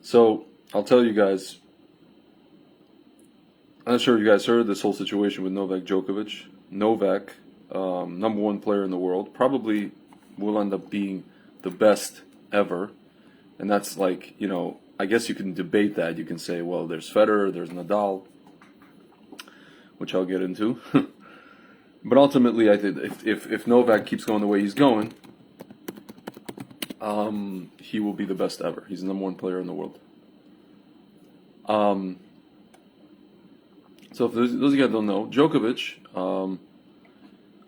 So I'll tell you guys. I'm not sure if you guys heard this whole situation with Novak Djokovic. Novak, number one player in the world, probably will end up being the best ever. And that's like, I guess you can debate that. You can say, well, there's Federer, there's Nadal, which I'll get into. But ultimately, I think if Novak keeps going the way he's going, he will be the best ever. He's the number one player in the world. So if those of you guys don't know, Djokovic,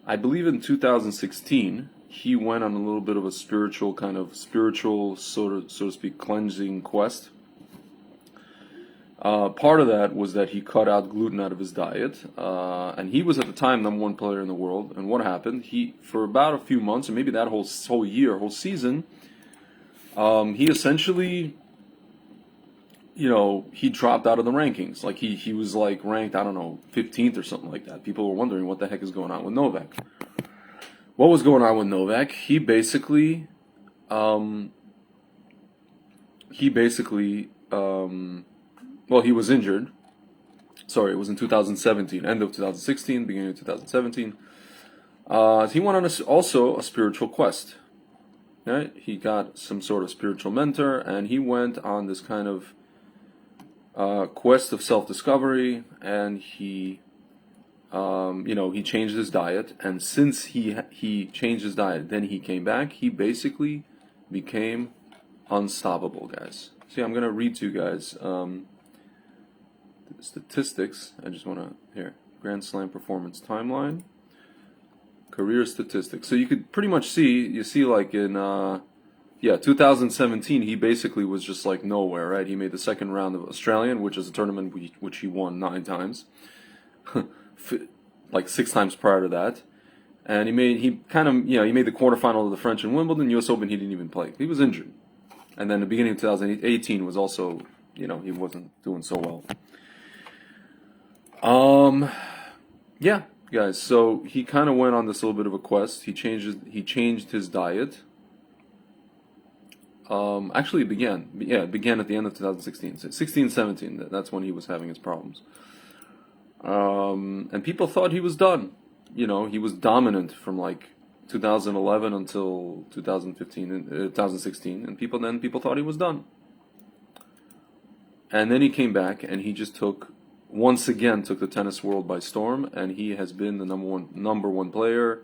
I believe in 2016, he went on a little bit of a spiritual, so to speak, cleansing quest. Part of that was that he cut out gluten out of his diet, and he was at the time number one player in the world. And what happened? He, for about a few months, and maybe that whole year, whole season, he essentially, he dropped out of the rankings. Like he was like ranked, I don't know, 15th or something like that. People were wondering what the heck is going on with Novak. What was going on with Novak? He basically, well, he was injured. Sorry, it was in 2017, end of 2016, beginning of 2017. He went on also a spiritual quest. Right? He got some sort of spiritual mentor, and he went on this kind of quest of self-discovery, and he changed his diet. And since he changed his diet, then he came back. He basically became unstoppable, guys. See, I'm gonna read to you guys statistics. I just want to here Grand Slam performance timeline, career statistics. So you could pretty much see like in 2017 he basically was just like nowhere, right? He made the second round of Australian, which is a tournament which he won 9 times, like 6 times prior to that, and he made the quarterfinal of the French and Wimbledon. U.S. Open he didn't even play. He was injured, and then the beginning of 2018 was also he wasn't doing so well. Guys, so he kind of went on this little bit of a quest. He changed his diet. Actually, it began at the end of 2016. 16-17, that's when he was having his problems. And people thought he was done. He was dominant from like 2011 until 2016, and people thought he was done. And then he came back, and he just once again took the tennis world by storm, and he has been the number one player,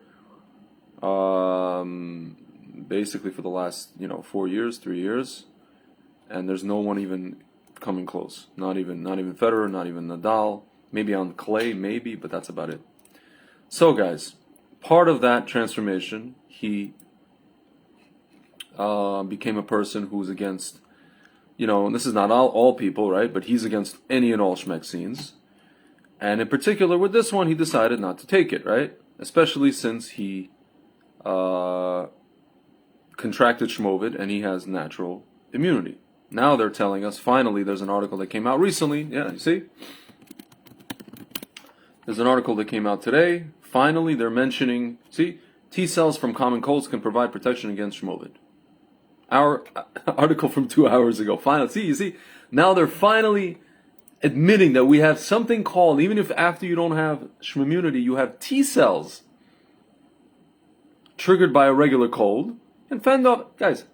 basically for the last 3 years, and there's no one even coming close. Not even Federer, not even Nadal. Maybe on clay, but that's about it. So, guys, part of that transformation, he became a person who's against. And this is not all people, right? But he's against any and all schmeck scenes. And in particular, with this one, he decided not to take it, right? Especially since he contracted Shmovid and he has natural immunity. Now they're telling us, finally, there's an article that came out recently. Yeah, you see? There's an article that came out today. Finally, they're mentioning, T cells from common colds can provide protection against Shmovid. Our article from 2 hours ago. You see, now they're finally admitting that we have something called, even if after you don't have immunity, you have T cells triggered by a regular cold and fend off. Guys,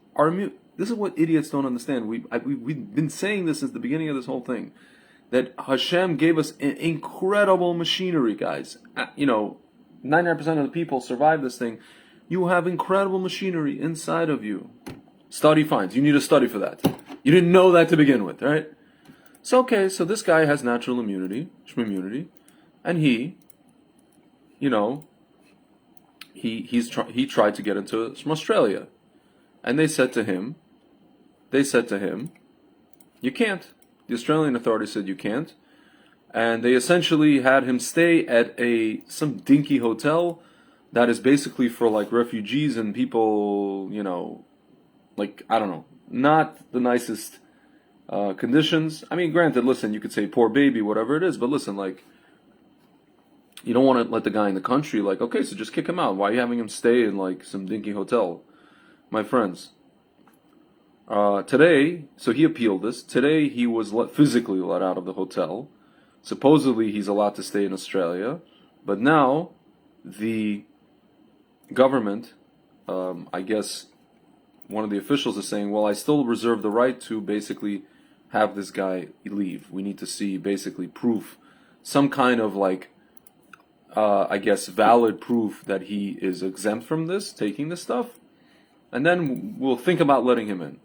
this is what idiots don't understand. We've been saying this since the beginning of this whole thing, that Hashem gave us an incredible machinery, guys. 99% of the people survive this thing. You have incredible machinery inside of you. Study finds. You need a study for that. You didn't know that to begin with, right? So this guy has natural immunity, and he tried to get into Australia, and they said to him, you can't. The Australian authorities said you can't, and they essentially had him stay at some dinky hotel that is basically for like refugees and people, like, I don't know, not the nicest conditions. I mean, granted, listen, you could say poor baby, whatever it is, but listen, like, you don't want to let the guy in the country, like, okay, so just kick him out. Why are you having him stay in, like, some dinky hotel? My friends. Today, so he appealed this. Today he was physically let out of the hotel. Supposedly he's allowed to stay in Australia, but now the government, I guess one of the officials is saying, well, I still reserve the right to basically have this guy leave. We need to see basically proof, some kind of I guess valid proof that he is exempt from this, taking this stuff, and then we'll think about letting him in.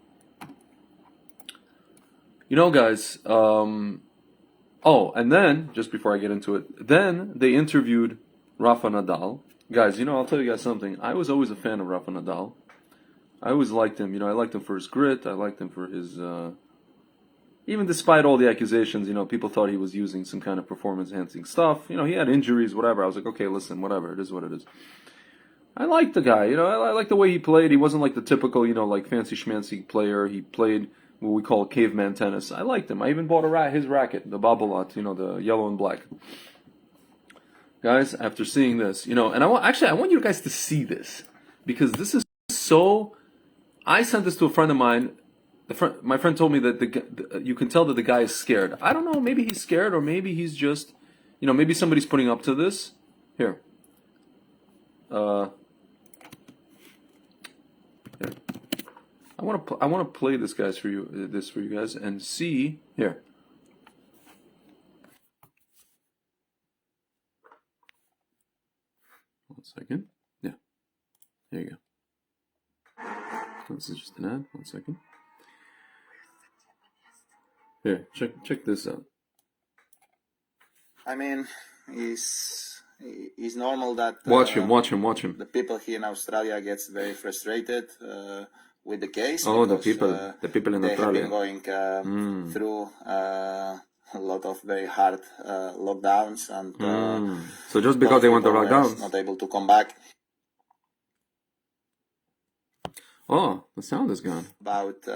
You know, guys, oh, and then, just before I get into it, then they interviewed Rafa Nadal. Guys, I'll tell you guys something. I was always a fan of Rafa Nadal. I always liked him. I liked him for his grit. I liked him for his... even despite all the accusations, people thought he was using some kind of performance-enhancing stuff. He had injuries, whatever. I was like, okay, listen, whatever. It is what it is. I liked the guy. I liked the way he played. He wasn't like the typical, fancy schmancy player. He played what we call caveman tennis. I liked him. I even bought his racket, the Babolat, the yellow and black. Guys, after seeing this, and I want you guys to see this, because this is so... I sent this to a friend of mine. My friend told me that you can tell that the guy is scared. I don't know, maybe he's scared, or maybe he's just, maybe somebody's putting up to this. Here. Here. I want to play this for you guys, and see here. One second. Yeah. There you go. This is just an ad. One second. Here, check this out. I mean, it's normal that watch him. The people here in Australia gets very frustrated with the case. Oh, because, the people in they Australia have been going through a lot of very hard lockdowns, and so just because they want the lockdowns, not able to come back. Oh, the sound is gone. About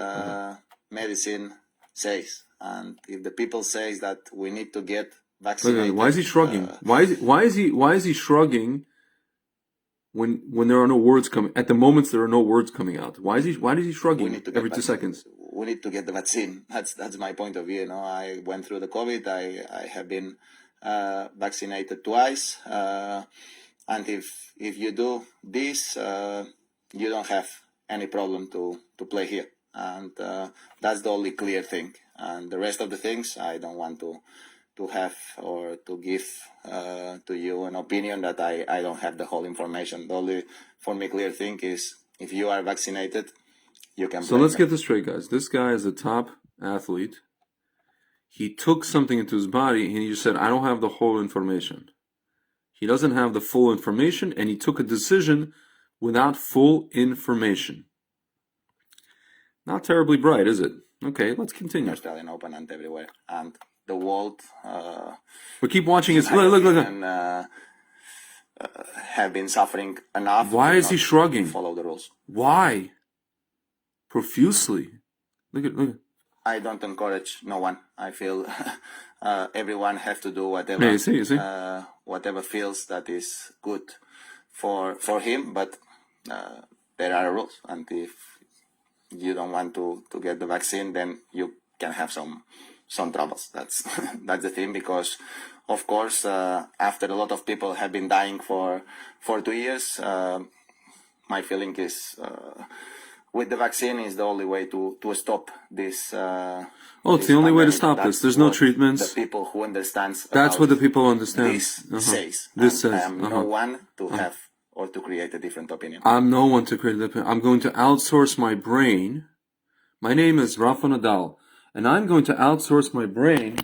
medicine says, and if the people says that we need to get vaccinated, why is he shrugging? Why is he shrugging when there are no words coming at the moments there are no words coming out? Why is he shrugging every 2 seconds? We need to get the vaccine. That's my point of view. I went through the COVID. I have been vaccinated twice, and if you do this, you don't have any problem to play here, and that's the only clear thing. And the rest of the things, I don't want to have or to give to you an opinion that I don't have the whole information. The only, for me, clear thing is if you are vaccinated, you can play. So let's get this straight, guys. This guy is a top athlete. He took something into his body and he just said, I don't have the whole information. He doesn't have the full information, and he took a decision without full information. Not terribly bright, is it? Okay, let's continue. Australian Open and everywhere, and the world. But keep watching his. Look. And, have been suffering enough. Why is he shrugging? Follow the rules. Why? Profusely. Look at. I don't encourage no one. I feel everyone have to do whatever. Yeah, you see? Whatever feels that is good for him, but there are rules, and if you don't want to get the vaccine, then you can have some troubles. That's the thing, because of course after a lot of people have been dying for 2 years, my feeling is with the vaccine is the only way to stop this. It's the only way to stop this. There's no treatments. The people who understands. That's what the people understand. This says. This says. I am no one to have or to create a different opinion. I'm no one to create an opinion. I'm going to outsource my brain. My name is Rafa Nadal, and I'm going to outsource my brain.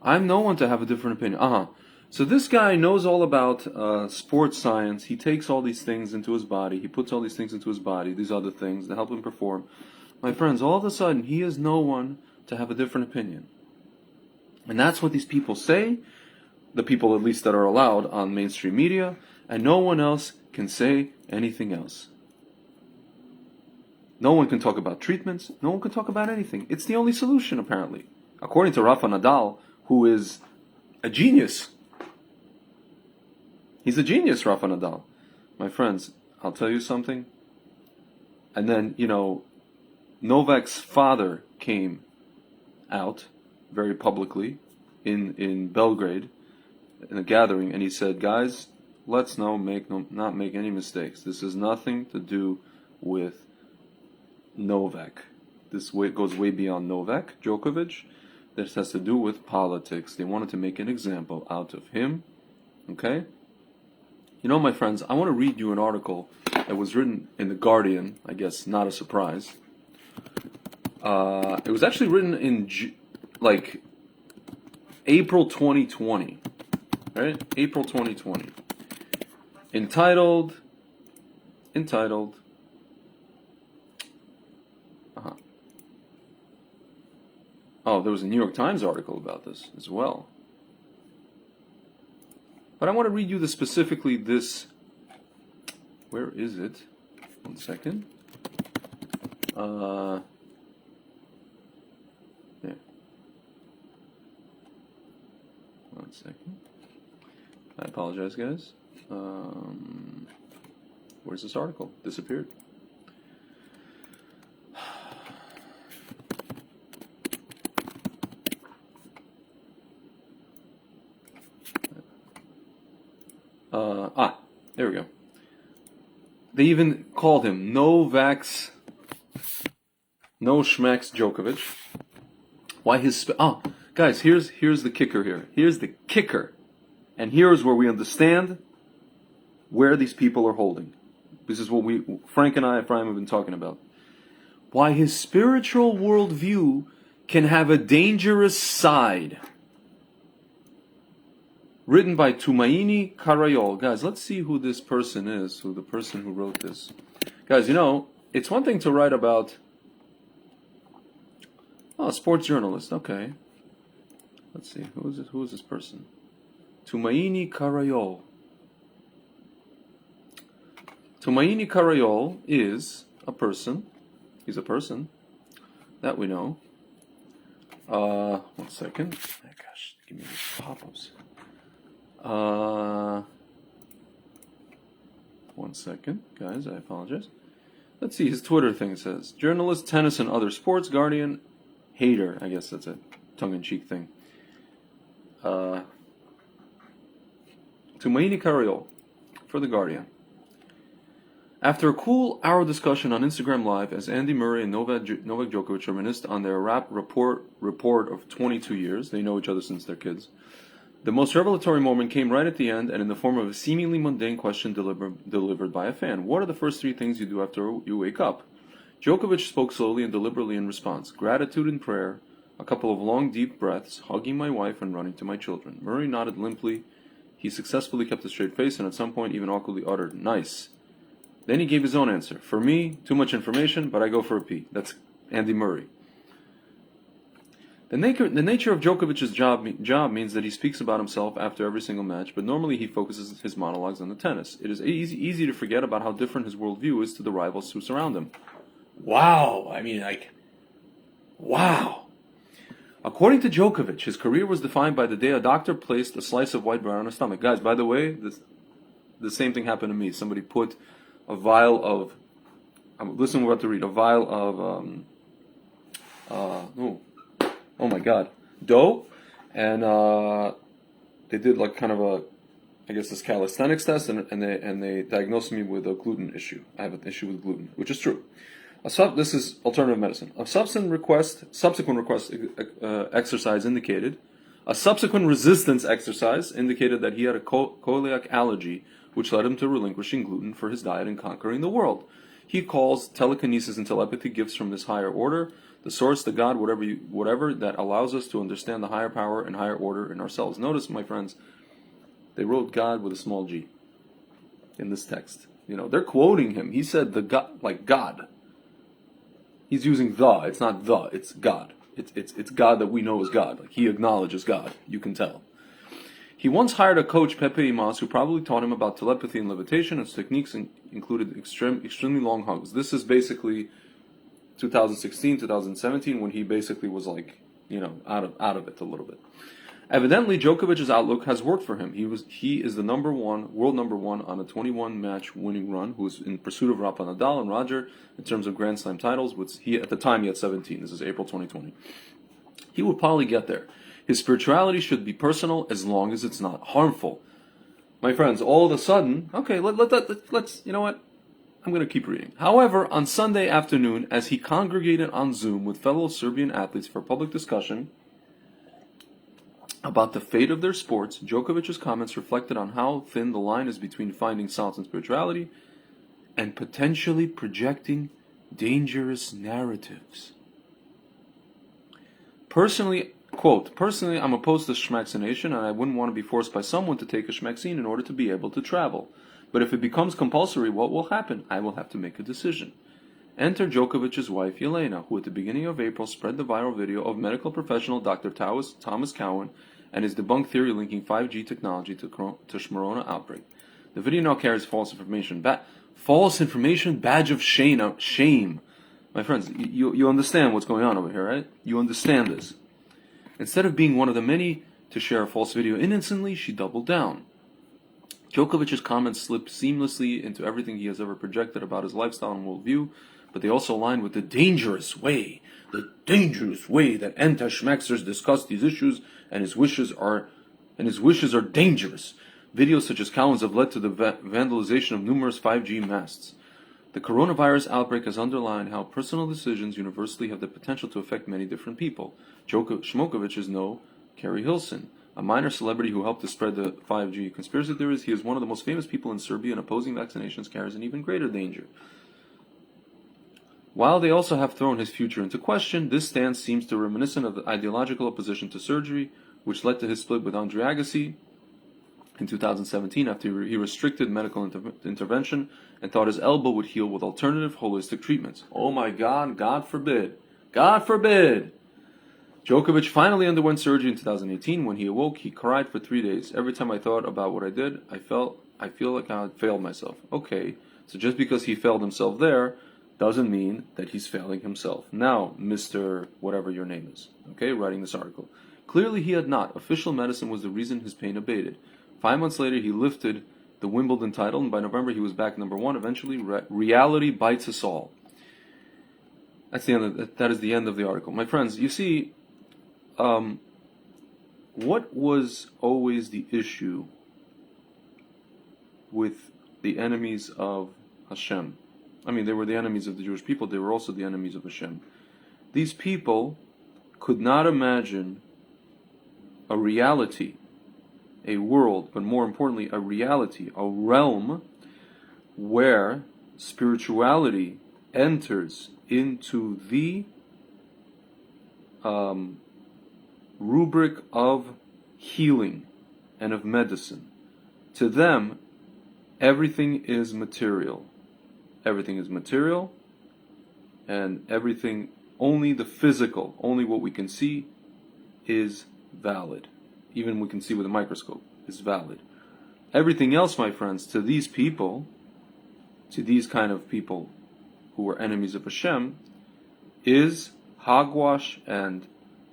I'm no one to have a different opinion. So this guy knows all about sports science. He takes all these things into his body. He puts all these things into his body, these other things, to help him perform. My friends, all of a sudden, he is no one to have a different opinion. And that's what these people say, the people at least that are allowed on mainstream media, and no one else can say anything else. No one can talk about treatments. No one can talk about anything. It's the only solution, apparently. According to Rafa Nadal, who is a genius. He's a genius, Rafa Nadal. My friends, I'll tell you something. And then, Novak's father came out very publicly in Belgrade in a gathering, and he said, "Guys, let's not make any mistakes. This has nothing to do with Novak. This goes way beyond Novak Djokovic. This has to do with politics. They wanted to make an example out of him." Okay? You know, my friends, I want to read you an article that was written in The Guardian. I guess not a surprise. It was actually written in April 2020. Right? April 2020. Entitled. Oh, there was a New York Times article about this as well. But I want to read you specifically this. Where is it? 1 second. Yeah. One second. I apologize, guys. Where's this article? Disappeared. There we go. They even called him No Schmecks Djokovic. Why his guys, here's the kicker here. Here's the kicker. And here's where we understand where these people are holding. This is what Frank and I, Ephraim, have been talking about. Why his spiritual worldview can have a dangerous side. Written by Tumaini Karayol. Guys, let's see who this person is, who the person who wrote this. Guys, you know, it's one thing to write about a sports journalist. Okay. Let's see, who is it? Who is this person? Tumaini Karayol. Tumaini Karayol is a person. He's a person that we know. 1 second. Oh, gosh, give me these pop-ups. 1 second, guys, I apologize. Let's see, his Twitter thing says, journalist, tennis, and other sports, Guardian, hater. I guess that's a tongue-in-cheek thing. Tumaini Karayol for The Guardian. After a cool hour discussion on Instagram Live as Andy Murray and Novak Djokovic reminisced on their rap report of 22 years, they know each other since they're kids, the most revelatory moment came right at the end and in the form of a seemingly mundane question delivered by a fan. What are the first 3 things you do after you wake up? Djokovic spoke slowly and deliberately in response. Gratitude and prayer, a couple of long deep breaths, hugging my wife and running to my children. Murray nodded limply. He successfully kept a straight face and at some point even awkwardly uttered, nice. Then he gave his own answer. For me, too much information, but I go for a P. That's Andy Murray. The nature of Djokovic's job means that he speaks about himself after every single match, but normally he focuses his monologues on the tennis. It is easy to forget about how different his worldview is to the rivals who surround him. Wow! I mean, wow! According to Djokovic, his career was defined by the day a doctor placed a slice of white bread on his stomach. Guys, by the way, the same thing happened to me. Somebody put a vial of... listen, we're about to read. A vial of... oh my God, dough, and they did like kind of this calisthenics test, and they diagnosed me with a gluten issue. I have an issue with gluten, which is true. This is alternative medicine. A subsequent exercise indicated, a subsequent resistance exercise indicated that he had a celiac allergy, which led him to relinquishing gluten for his diet and conquering the world. He calls telekinesis and telepathy gifts from this higher order, the source, the God, whatever that allows us to understand the higher power and higher order in ourselves. Notice, my friends, they wrote God with a small g in this text. You know, they're quoting him. He said the God, like God. He's using the. It's not the. It's God. It's God that we know as God. Like he acknowledges God. You can tell. He once hired a coach, Pepe Imas, who probably taught him about telepathy and levitation. Its techniques included extremely long hugs. This is basically 2016, 2017, when he basically was like, you know, out of it a little bit. Evidently, Djokovic's outlook has worked for him. He is the world number one on a 21-match winning run, who is in pursuit of Rafael Nadal and Roger in terms of Grand Slam titles. At the time he had 17. This is April 2020. He would probably get there. His spirituality should be personal as long as it's not harmful. My friends, all of a sudden, okay, let's you know what? I'm going to keep reading. However, on Sunday afternoon, as he congregated on Zoom with fellow Serbian athletes for public discussion about the fate of their sports, Djokovic's comments reflected on how thin the line is between finding solace in spirituality and potentially projecting dangerous narratives. Personally, quote, "Personally, I'm opposed to schmaccination, and I wouldn't want to be forced by someone to take a schmaxine in order to be able to travel. But if it becomes compulsory, what will happen? I will have to make a decision." Enter Djokovic's wife, Elena, who at the beginning of April spread the viral video of medical professional Dr. Thomas Cowan and his debunked theory linking 5G technology to Corona outbreak. The video now carries false information. False information? Badge of shame. My friends, you understand what's going on over here, right? You understand this. Instead of being one of the many to share a false video innocently, she doubled down. Djokovic's comments slipped seamlessly into everything he has ever projected about his lifestyle and worldview, but they also align with the dangerous way that anti-schmaxers discuss these issues, and his wishes are dangerous. Videos such as Cowan's have led to the vandalization of numerous 5G masts. The coronavirus outbreak has underlined how personal decisions universally have the potential to affect many different people. Schmokovic is no Carrie Hilson, a minor celebrity who helped to spread the 5G conspiracy theories. He is one of the most famous people in Serbia, and opposing vaccinations carries an even greater danger. While they also have thrown his future into question, this stance seems to reminiscent of the ideological opposition to surgery, which led to his split with Andre Agassi in 2017 after he restricted medical intervention and thought his elbow would heal with alternative holistic treatments. Oh my God, God forbid. God forbid! Djokovic finally underwent surgery in 2018. When he awoke, he cried for 3 days. Every time I thought about what I did, I feel like I had failed myself. Okay, so just because he failed himself there doesn't mean that he's failing himself. Now, Mr. whatever your name is, okay, writing this article. Clearly he had not. Official medicine was the reason his pain abated. 5 months later, he lifted the Wimbledon title, and by November he was back number one. Eventually, reality bites us all. That is the end of the article. My friends, you see, what was always the issue with the enemies of Hashem? I mean, they were the enemies of the Jewish people. They were also the enemies of Hashem. These people could not imagine a reality, a world, but more importantly, a reality, a realm where spirituality enters into the rubric of healing and of medicine. To them, everything is material. Everything is material, and everything, only the physical, only what we can see is valid. Even we can see with a microscope is valid. Everything else, my friends, to these people, to these kind of people who are enemies of Hashem, is hogwash and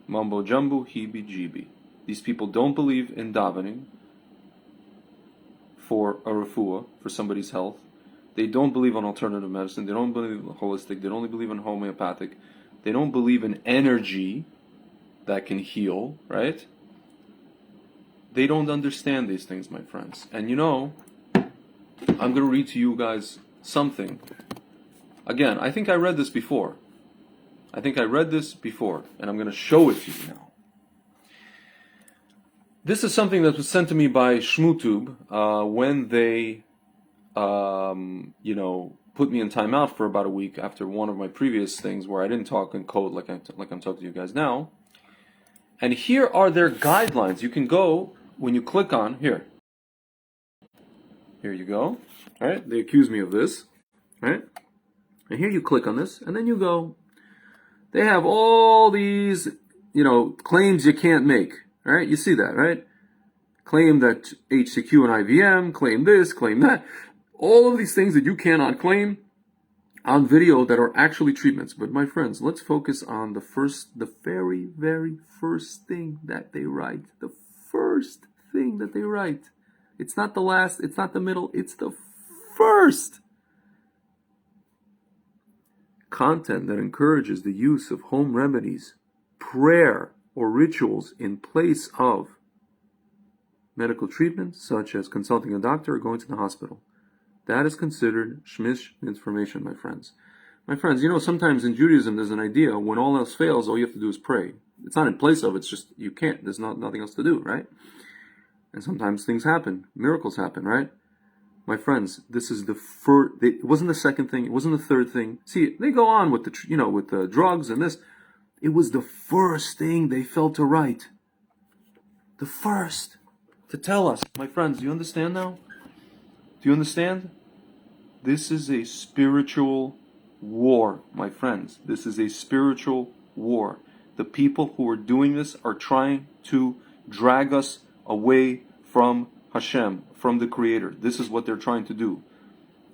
mumbo jumbo, heebie-jeebie. These people don't believe in davening for a refuah, for somebody's health. They don't believe in alternative medicine. They don't believe in holistic. They don't believe in homeopathic. They don't believe in energy that can heal, right? They don't understand these things, my friends. And you know, I'm going to read to you guys something. Again, I think I read this before. And I'm going to show it to you now. This is something that was sent to me by ShmooTube when they put me in timeout for about a week after one of my previous things where I didn't talk in code like I'm talking to you guys now. And here are their guidelines. You can go, when you click on, here you go, right? They accuse me of this, right? And here you click on this, and then you go. They have all these, claims you can't make, right? You see that, right? Claim that HCQ and IVM, claim this, claim that. All of these things that you cannot claim on video that are actually treatments. But my friends, let's focus on the very, very first thing that they write. The first thing that they write. It's not the last, it's not the middle, it's the first. Content that encourages the use of home remedies, prayer, or rituals in place of medical treatment, such as consulting a doctor or going to the hospital. That is considered shmish information, my friends. My friends, sometimes in Judaism there's an idea when all else fails, all you have to do is pray. It's not in place of, it's just you can't. There's nothing else to do, right? And sometimes things happen, miracles happen, right? My friends, this is the first. It wasn't the second thing. It wasn't the third thing. See, they go on with the drugs and this. It was the first thing they felt to write. The first to tell us, my friends. Do you understand now? Do you understand? This is a spiritual war, my friends. This is a spiritual war. The people who are doing this are trying to drag us away from Hashem, from the Creator. This is what they're trying to do.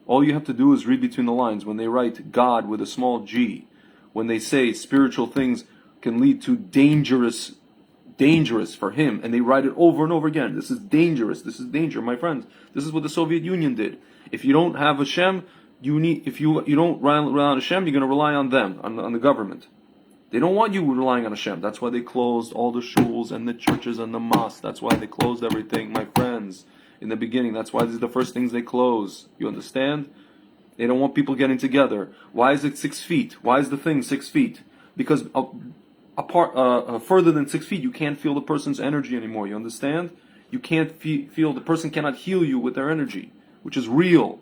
All you have to do is read between the lines. When they write God with a small g, when they say spiritual things can lead to dangerous for him, and they write it over and over again. This is dangerous. This is danger, my friends. This is what the Soviet Union did. If you don't have Hashem, if you don't rely on Hashem, you're going to rely on them, on the government. They don't want you relying on Hashem. That's why they closed all the shuls and the churches and the mosques. That's why they closed everything, my friends. In the beginning, that's why these are the first things they close. You understand? They don't want people getting together. Why is it 6 feet? Why is the thing 6 feet? Because further than 6 feet, you can't feel the person's energy anymore. You understand? You can't feel, the person cannot heal you with their energy, which is real.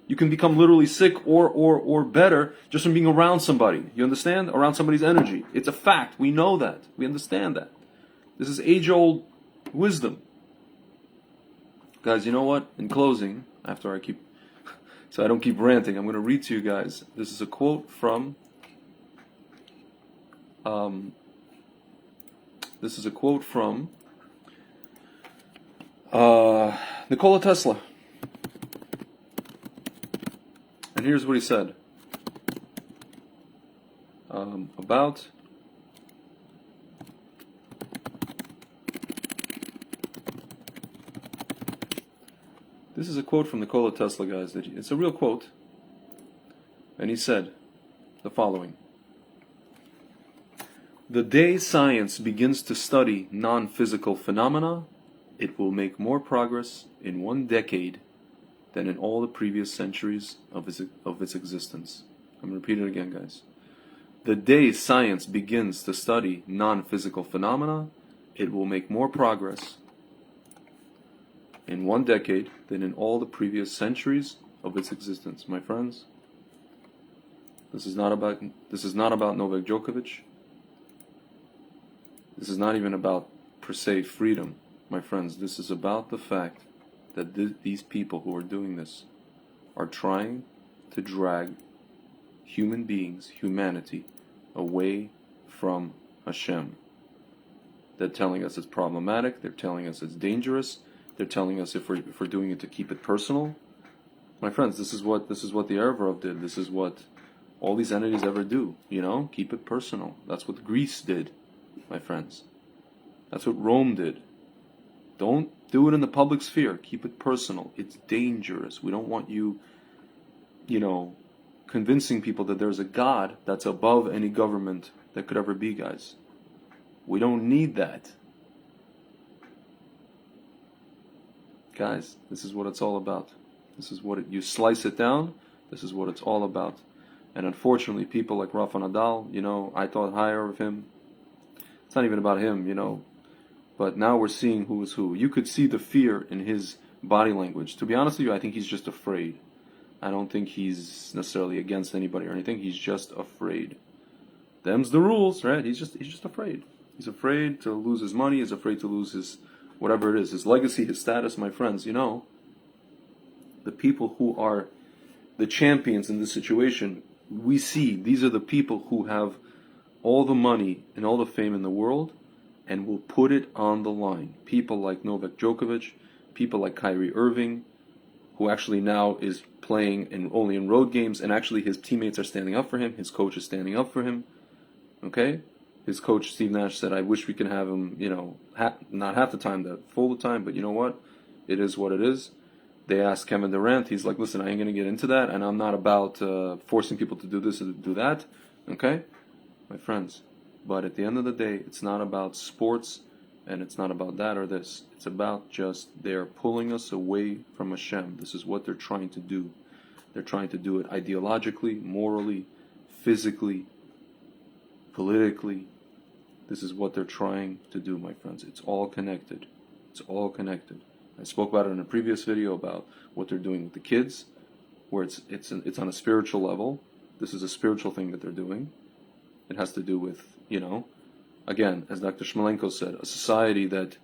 You can become literally sick or better just from being around somebody. You understand? Around somebody's energy. It's a fact. We know that. We understand that. This is age-old wisdom. Guys, you know what? In closing, so I don't keep ranting, I'm going to read to you guys. This is a quote from Nikola Tesla. And here's what he said about this is a quote from Nikola Tesla, guys. It's a real quote. And he said the following: "The day science begins to study non-physical phenomena, it will make more progress in 1 decade than in all the previous centuries of its existence." I'm going to repeat it again, guys. The day science begins to study non-physical phenomena, it will make more progress in 1 decade than in all the previous centuries of its existence. My friends, this is not about Novak Djokovic. This is not even about, per se, freedom. My friends, this is about the fact that these people who are doing this are trying to drag human beings, humanity, away from Hashem. They're telling us it's problematic. They're telling us it's dangerous. They're telling us if we're doing it to keep it personal. My friends, this is what the Erev did. This is what all these entities ever do. Keep it personal. That's what Greece did, my friends. That's what Rome did. Don't do it in the public sphere. Keep it personal. It's dangerous. We don't want you, convincing people that there's a God that's above any government that could ever be, guys. We don't need that. Guys, this is what it's all about. This is what you slice it down, this is what it's all about. And unfortunately, people like Rafael Nadal, I thought higher of him. It's not even about him, But now we're seeing who is who. You could see the fear in his body language. To be honest with you, I think he's just afraid. I don't think he's necessarily against anybody or anything. He's just afraid. Them's the rules, right? He's just afraid. He's afraid to lose his money. He's afraid to lose his whatever it is, his legacy, his status. My friends, the people who are the champions in this situation, we see these are the people who have all the money and all the fame in the world, and will put it on the line. People like Novak Djokovic, people like Kyrie Irving, who actually now is playing only in road games, and actually his teammates are standing up for him, his coach is standing up for him. Okay? his coach Steve Nash said, I wish we could have him, not half the time, full the time, but you know what? It is what it is. They asked Kevin Durant, he's like, listen, I ain't going to get into that, and I'm not about forcing people to do this or to do that, okay? My friends, but at the end of the day, it's not about sports, and it's not about that or this. It's about just they're pulling us away from Hashem. This is what they're trying to do. They're trying to do it ideologically, morally, physically, politically. This is what they're trying to do, my friends. It's all connected. It's all connected. I spoke about it in a previous video about what they're doing with the kids, where it's on a spiritual level. This is a spiritual thing that they're doing. It has to do with, again, as Dr. Shmalenko said, a society that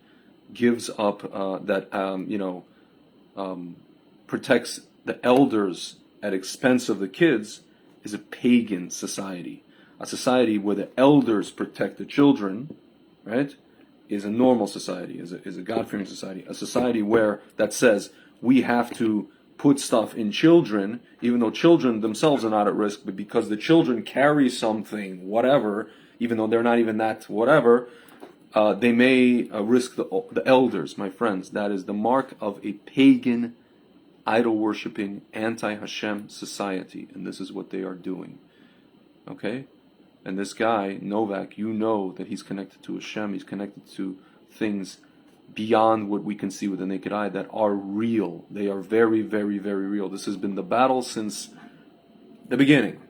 gives up, protects the elders at expense of the kids is a pagan society. A society where the elders protect the children, right, is a normal society, is a God-fearing society. A society where that says we have to put stuff in children, even though children themselves are not at risk, but because the children carry something, whatever, even though they're not even that whatever, they may risk the elders, my friends. That is the mark of a pagan, idol-worshipping, anti-Hashem society, and this is what they are doing. Okay? And this guy, Novak, you know that he's connected to Hashem, he's connected to things beyond what we can see with the naked eye that are real. They are very, very, very real. This has been the battle since the beginning.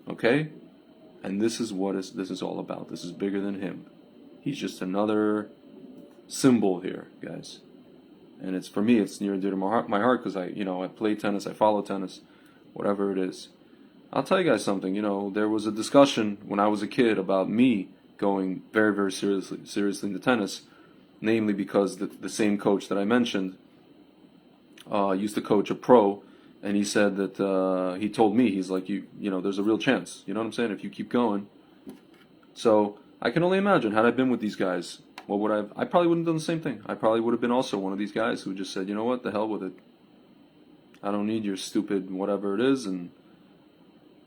Okay? And this is what this is all about. This is bigger than him. He's just another symbol here, guys. And it's, for me, it's near and dear to my heart because I play tennis, I follow tennis, whatever it is. I'll tell you guys something, there was a discussion when I was a kid about me going very, very seriously into tennis, namely because the same coach that I mentioned used to coach a pro, and he said that, he told me, he's like, there's a real chance, you know what I'm saying, if you keep going. So, I can only imagine, had I been with these guys, what would I probably wouldn't have done the same thing. I probably would have been also one of these guys who just said, you know what, the hell with it. I don't need your stupid whatever it is, and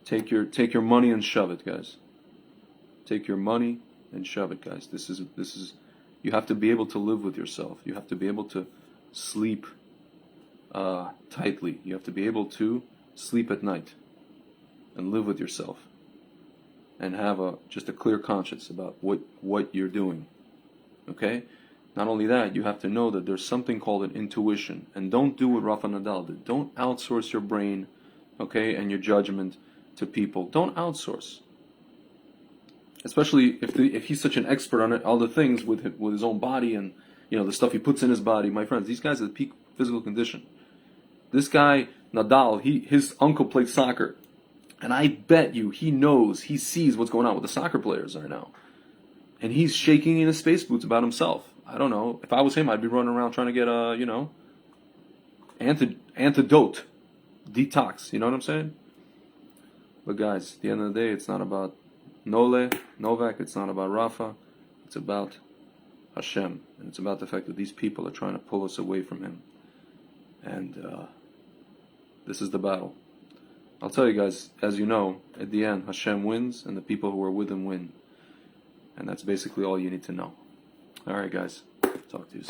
take your money and shove it, guys. Take your money and shove it, guys. This is you have to be able to live with yourself. You have to be able to sleep tightly. You have to be able to sleep at night and live with yourself and have just a clear conscience about what you're doing. Okay? Not only that, you have to know that there's something called an intuition. And don't do what Rafael Nadal did. Don't outsource your brain, okay, and your judgment to people. Don't outsource. Especially if he's such an expert on all the things with his own body and the stuff he puts in his body. My friends, these guys are at peak physical condition. This guy Nadal, his uncle played soccer, and I bet you he sees what's going on with the soccer players right now, and he's shaking in his space boots about himself. I don't know. If I was him, I'd be running around trying to get antidote, detox. You know what I'm saying? But guys, at the end of the day, it's not about Novak, it's not about Rafa, it's about Hashem, and it's about the fact that these people are trying to pull us away from him. And this is the battle. I'll tell you guys, as you know, at the end, Hashem wins, and the people who are with him win. And that's basically all you need to know. Alright guys, talk to you soon.